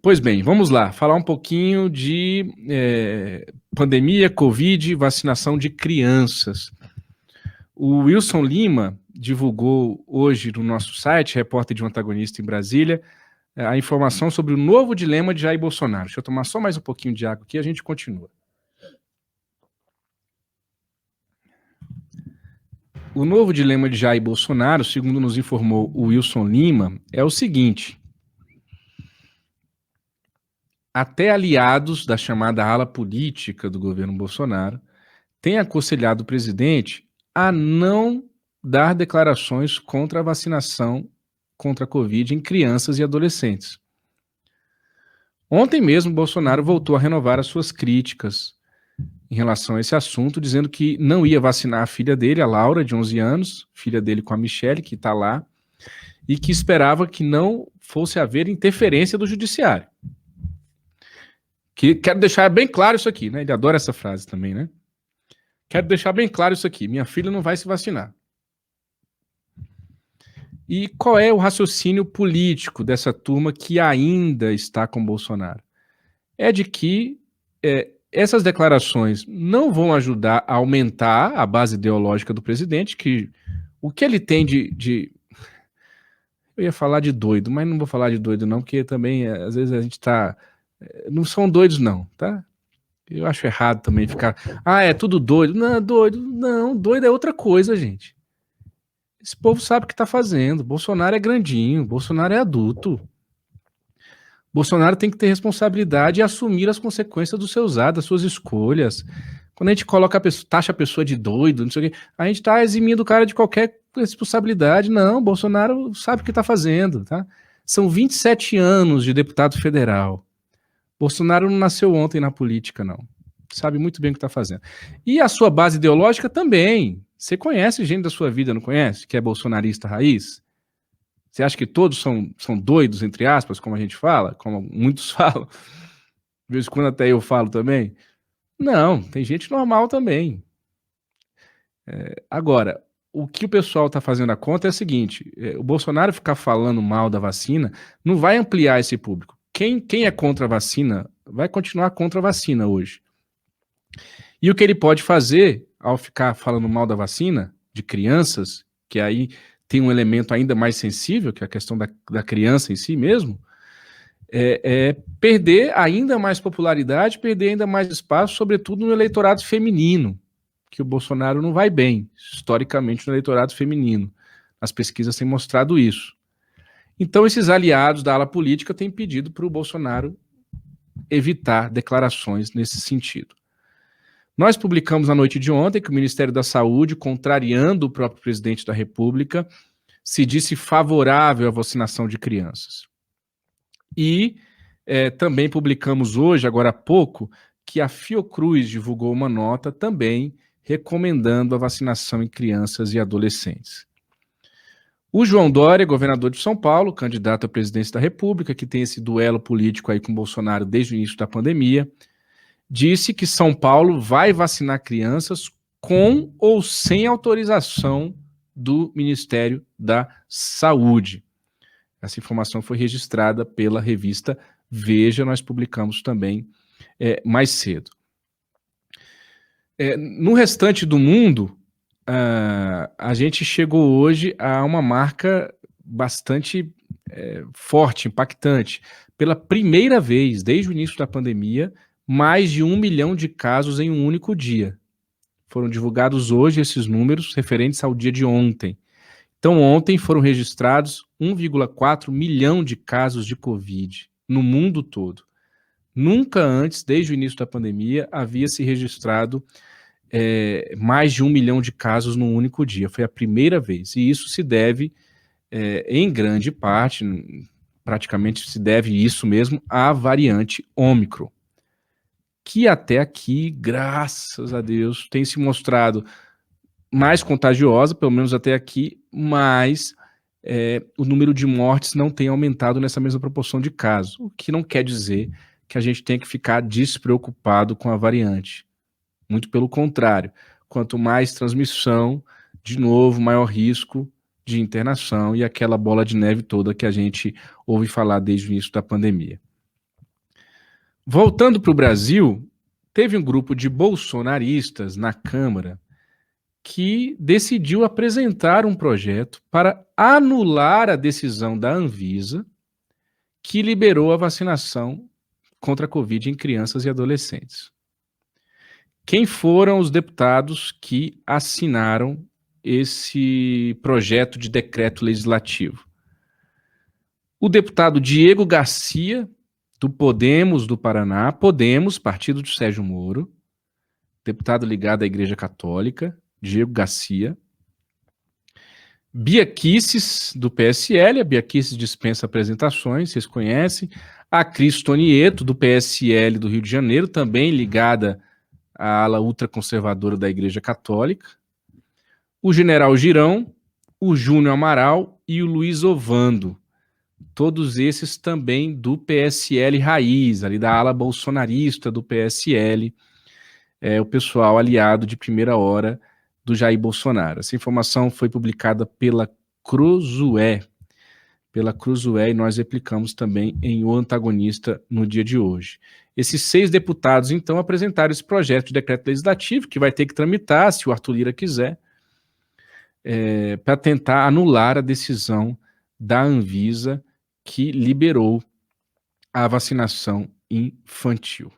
Pois bem, vamos lá, falar um pouquinho de pandemia, Covid, vacinação de crianças. O Wilson Lima divulgou hoje no nosso site, repórter de um antagonista em Brasília, a informação sobre o novo dilema de Jair Bolsonaro. Deixa eu tomar só mais um pouquinho de água aqui e a gente continua. O novo dilema de Jair Bolsonaro, segundo nos informou o Wilson Lima, é o seguinte: até aliados da chamada ala política do governo Bolsonaro têm aconselhado o presidente a não dar declarações contra a vacinação contra a Covid em crianças e adolescentes. Ontem mesmo, Bolsonaro voltou a renovar as suas críticas em relação a esse assunto, dizendo que não ia vacinar a filha dele, a Laura, de 11 anos, filha dele com a Michelle, que está lá, e que esperava que não fosse haver interferência do judiciário. Quero deixar bem claro isso aqui, né? Ele adora essa frase também, né? Quero deixar bem claro isso aqui: minha filha não vai se vacinar. E qual é o raciocínio político dessa turma que ainda está com Bolsonaro? É de que essas declarações não vão ajudar a aumentar a base ideológica do presidente, que o que ele tem de... Eu ia falar de doido, mas não vou falar de doido não, porque também às vezes a gente tá... Não são doidos não, tá? Eu acho errado também ficar... é tudo doido. Não, doido. Não, doido é outra coisa, gente. Esse povo sabe o que está fazendo. Bolsonaro é grandinho, Bolsonaro é adulto. Bolsonaro tem que ter responsabilidade e assumir as consequências dos seus atos, das suas escolhas. Quando a gente coloca taxa a pessoa de doido, não sei o quê, a gente está eximindo o cara de qualquer responsabilidade. Não, Bolsonaro sabe o que está fazendo, tá? São 27 anos de deputado federal. Bolsonaro não nasceu ontem na política, não. Sabe muito bem o que está fazendo. E a sua base ideológica também. Você conhece gente da sua vida, não conhece? Que é bolsonarista raiz? Você acha que todos são doidos, entre aspas, como a gente fala? Como muitos falam? De vez em quando até eu falo também. Não, tem gente normal também. Agora, o que o pessoal está fazendo a conta é o seguinte: o Bolsonaro ficar falando mal da vacina não vai ampliar esse público. Quem é contra a vacina vai continuar contra a vacina hoje. E o que ele pode fazer ao ficar falando mal da vacina, de crianças, que aí tem um elemento ainda mais sensível, que é a questão da criança em si mesmo, é perder ainda mais popularidade, perder ainda mais espaço, sobretudo no eleitorado feminino, que o Bolsonaro não vai bem, historicamente, no eleitorado feminino. As pesquisas têm mostrado isso. Então, esses aliados da ala política têm pedido para o Bolsonaro evitar declarações nesse sentido. Nós publicamos na noite de ontem que o Ministério da Saúde, contrariando o próprio presidente da República, se disse favorável à vacinação de crianças. E também publicamos hoje, agora há pouco, que a Fiocruz divulgou uma nota também recomendando a vacinação em crianças e adolescentes. O João Dória, governador de São Paulo, candidato à presidência da República, que tem esse duelo político aí com Bolsonaro desde o início da pandemia, disse que São Paulo vai vacinar crianças com ou sem autorização do Ministério da Saúde. Essa informação foi registrada pela revista Veja, nós publicamos também mais cedo. No restante do mundo, a gente chegou hoje a uma marca bastante forte, impactante. Pela primeira vez, desde o início da pandemia, mais de 1 milhão de casos em um único dia. Foram divulgados hoje esses números referentes ao dia de ontem. Então, ontem foram registrados 1,4 milhão de casos de Covid no mundo todo. Nunca antes, desde o início da pandemia, havia se registrado mais de 1 milhão de casos num único dia. Foi a primeira vez. E isso se deve, em grande parte, praticamente se deve isso mesmo, à variante Ômicron, que até aqui, graças a Deus, tem se mostrado mais contagiosa, pelo menos até aqui, mas o número de mortes não tem aumentado nessa mesma proporção de casos, o que não quer dizer que a gente tem que ficar despreocupado com a variante. Muito pelo contrário, quanto mais transmissão, de novo, maior risco de internação e aquela bola de neve toda que a gente ouve falar desde o início da pandemia. Voltando para o Brasil, teve um grupo de bolsonaristas na Câmara que decidiu apresentar um projeto para anular a decisão da Anvisa que liberou a vacinação contra a Covid em crianças e adolescentes. Quem foram os deputados que assinaram esse projeto de decreto legislativo? O deputado Diego Garcia, do Podemos do Paraná, Podemos, partido de Sérgio Moro, deputado ligado à Igreja Católica, Diego Garcia. Bia Kicis, do PSL, a Bia Kicis dispensa apresentações, vocês conhecem. A Cris Tonieto, do PSL do Rio de Janeiro, também ligada à ala ultraconservadora da Igreja Católica. O General Girão, o Júnior Amaral e o Luiz Ovando. Todos esses também do PSL raiz, ali da ala bolsonarista do PSL, o pessoal aliado de primeira hora do Jair Bolsonaro. Essa informação foi publicada pela Cruzoé, e nós replicamos também em O Antagonista no dia de hoje. Esses 6 deputados, então, apresentaram esse projeto de decreto legislativo, que vai ter que tramitar, se o Arthur Lira quiser, para tentar anular a decisão da Anvisa que liberou a vacinação infantil.